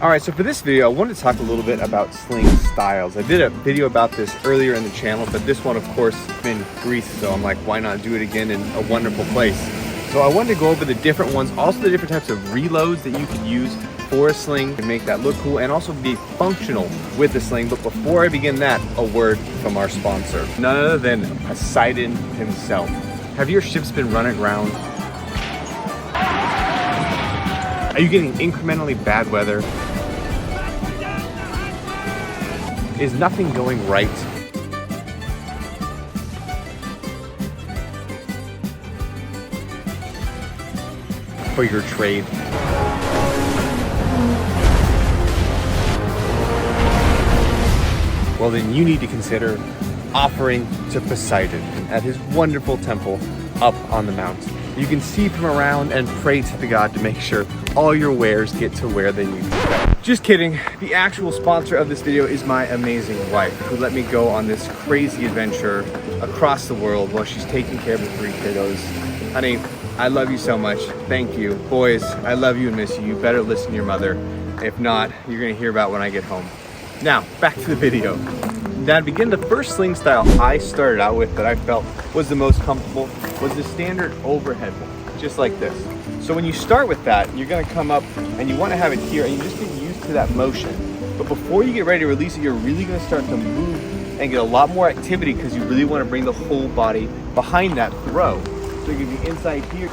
All right, so for this video, I wanted to talk a little bit about sling styles. I did a video about this earlier in the channel, but this one, of course, is in Greece, so I'm like, why not do it again in a wonderful place? So I wanted to go over the different ones, also the different types of reloads that you could use for a sling to make that look cool and also be functional with the sling. But before I begin that, a word from our sponsor, none other than Poseidon himself. Have your ships been running aground? Are you getting incrementally bad weather? Is nothing going right? For your trade? Well, then you need to consider offering to Poseidon at his wonderful temple up on the mountain. You can see from around and pray to the god to make sure all your wares get to where they need to go. Just kidding. The actual sponsor of this video is my amazing wife, who let me go on this crazy adventure across the world while she's taking care of the 3 kiddos. Honey, I love you so much. Thank you. Boys, I love you and miss you. You better listen to your mother. If not, you're gonna hear about when I get home. Now, back to the video. Now, to begin, the first sling style I started out with that I felt was the most comfortable was the standard overhead one, just like this. So when you start with that, you're gonna come up and you wanna have it here and you just get used to that motion. But before you get ready to release it, you're really gonna start to move and get a lot more activity because you really wanna bring the whole body behind that throw. So you can be inside here.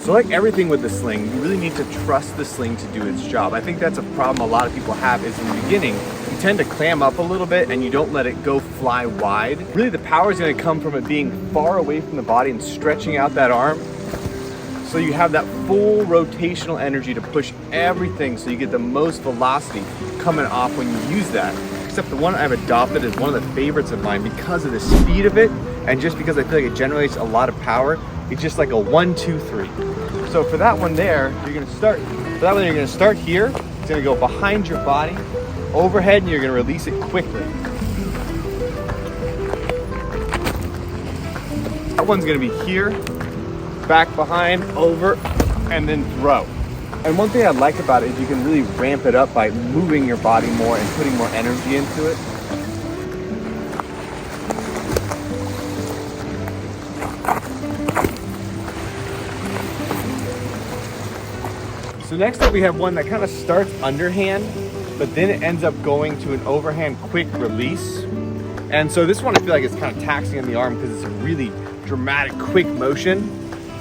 So like everything with the sling, you really need to trust the sling to do its job. I think that's a problem a lot of people have is in the beginning, you tend to clam up a little bit and you don't let it go fly wide. Really the power is gonna come from it being far away from the body and stretching out that arm. So you have that full rotational energy to push everything so you get the most velocity coming off when you use that. Except the one I've adopted is one of the favorites of mine because of the speed of it and just because I feel like it generates a lot of power. It's just like a 1, 2, 3. So for that one there, you're gonna start here. It's gonna go behind your body, overhead, and you're gonna release it quickly. That one's gonna be here, back behind, over, and then throw. And one thing I like about it is you can really ramp it up by moving your body more and putting more energy into it. So next up we have one that kind of starts underhand, but then it ends up going to an overhand quick release. And so this one I feel like it's kind of taxing on the arm because it's a really dramatic quick motion.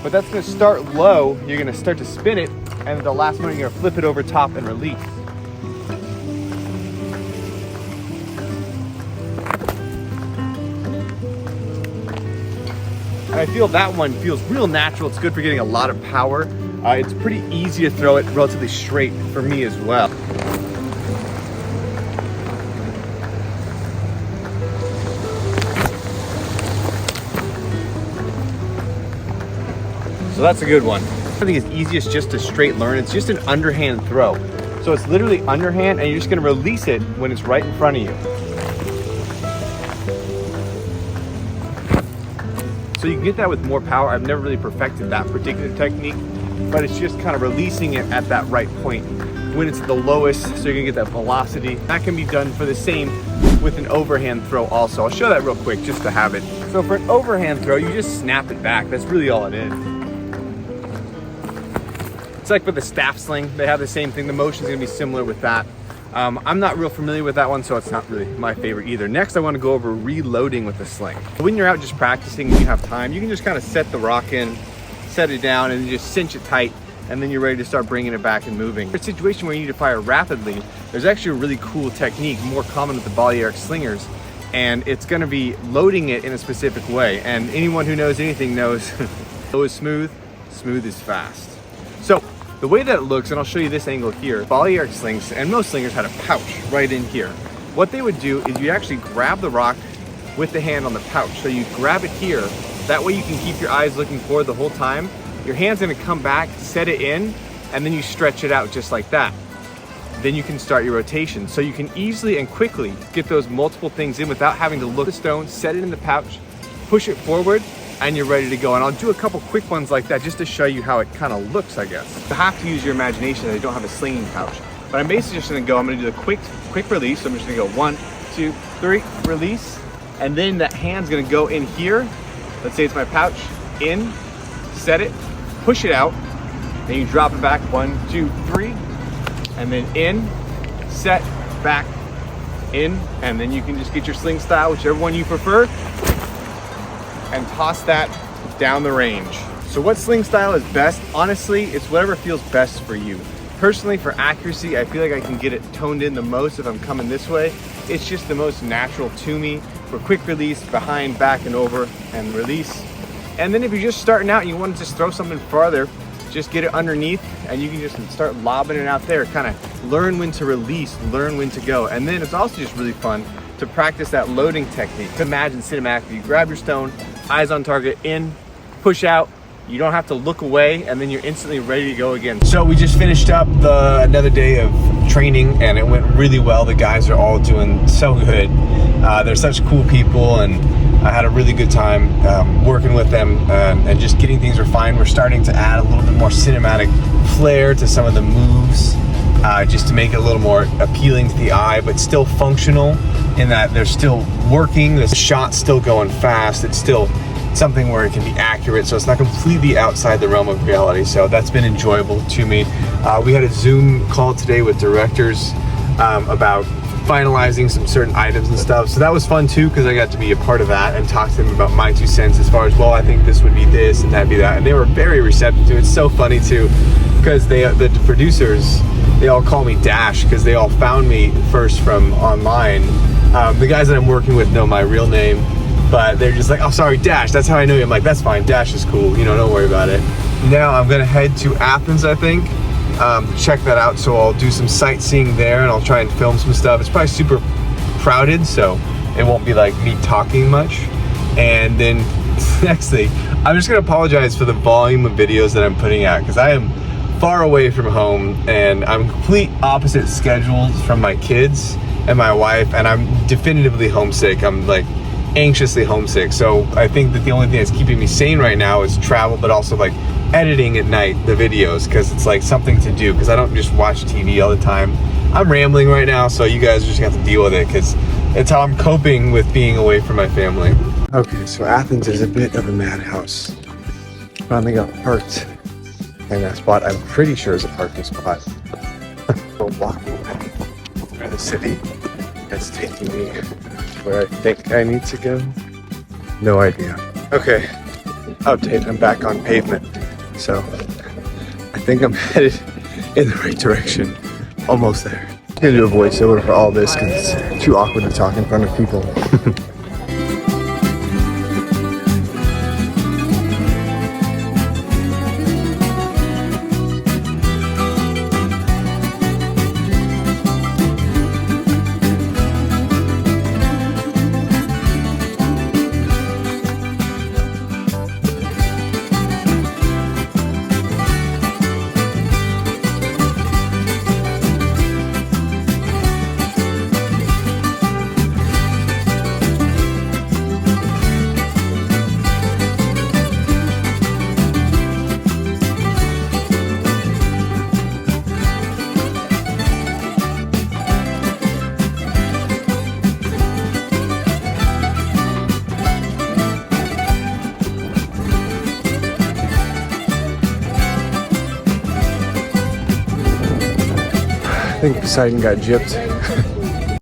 But that's gonna start low, you're gonna start to spin it, and the last one you're gonna flip it over top and release. And I feel that one feels real natural. It's good for getting a lot of power. It's pretty easy to throw it relatively straight for me as well. So that's a good one. I think it's easiest just to straight learn. It's just an underhand throw. So it's literally underhand and you're just gonna release it when it's right in front of you. So you can get that with more power. I've never really perfected that particular technique, but it's just kind of releasing it at that right point when it's the lowest, so you're gonna get that velocity. That can be done for the same with an overhand throw also. I'll show that real quick just to have it. So for an overhand throw, you just snap it back. That's really all it is. It's like with the staff sling, they have the same thing. The motion's gonna be similar with that. I'm not real familiar with that one, so it's not really my favorite either. Next, I wanna go over reloading with the sling. When you're out just practicing and you have time, you can just kind of set the rock in, set it down, and then just cinch it tight, and then you're ready to start bringing it back and moving. For a situation where you need to fire rapidly, there's actually a really cool technique, more common with the Balearic slingers, and it's gonna be loading it in a specific way. And anyone who knows anything knows, low is smooth, smooth is fast. So the way that it looks, and I'll show you this angle here, Balearic slings, and most slingers had a pouch right in here. What they would do is you actually grab the rock with the hand on the pouch. So you grab it here, that way you can keep your eyes looking forward the whole time. Your hand's gonna come back, set it in, and then you stretch it out just like that. Then you can start your rotation. So you can easily and quickly get those multiple things in without having to look at the stone, set it in the pouch, push it forward, and you're ready to go. And I'll do a couple quick ones like that just to show you how it kind of looks, I guess. You have to use your imagination that you don't have a slinging pouch. But I'm basically just gonna go, I'm gonna do the quick release. So I'm just gonna go 1, 2, 3, release. And then that hand's gonna go in here. Let's say it's my pouch, in, set it, push it out. Then you drop it back, 1, 2, 3. And then in, set, back, in. And then you can just get your sling style, whichever one you prefer, and toss that down the range. So what sling style is best? Honestly, it's whatever feels best for you. Personally, for accuracy, I feel like I can get it toned in the most if I'm coming this way. It's just the most natural to me. For quick release, behind, back, and over, and release. And then if you're just starting out and you want to just throw something farther, just get it underneath and you can just start lobbing it out there. Kind of learn when to release, learn when to go. And then it's also just really fun to practice that loading technique. Imagine cinematically, you grab your stone, eyes on target, in, push out. You don't have to look away, and then you're instantly ready to go again. So we just finished up another day of training, and it went really well. The guys are all doing so good. They're such cool people, and I had a really good time working with them and just getting things refined. We're starting to add a little bit more cinematic flair to some of the moves, just to make it a little more appealing to the eye, but still functional in that they're still working. The shot's still going fast. It's still something where it can be accurate, so it's not completely outside the realm of reality. So that's been enjoyable to me. We had a Zoom call today with directors about finalizing some certain items and stuff, so that was fun too, because I got to be a part of that and talk to them about my 2 cents as far as, well, I think this would be this and that'd be that, and they were very receptive to it. It's so funny too, because the producers, they all call me Dash because they all found me first from online. The guys that I'm working with know my real name, but they're just like, oh, sorry, Dash, that's how I know you. I'm like, that's fine, Dash is cool, you know, don't worry about it. Now I'm gonna head to Athens, I think, check that out. So I'll do some sightseeing there, and I'll try and film some stuff. It's probably super crowded, so it won't be like me talking much. And then next thing, I'm just gonna apologize for the volume of videos that I'm putting out, because I am far away from home, and I'm complete opposite schedules from my kids and my wife, and I'm definitively homesick. I'm like anxiously homesick. So I think that the only thing that's keeping me sane right now is travel, but also like editing at night the videos, because it's like something to do, because I don't just watch TV all the time. I'm rambling right now, so you guys just have to deal with it, because it's how I'm coping with being away from my family. Okay, so Athens is a bit of a madhouse. Finally got parked in a spot I'm pretty sure is a parking spot. We'll walk away through the city that's taking me where I think I need to go. No idea. Okay, update, I'm back on pavement. So I think I'm headed in the right direction. Almost there. I'm gonna do a voiceover for all this because it's too awkward to talk in front of people. I think Poseidon got gypped.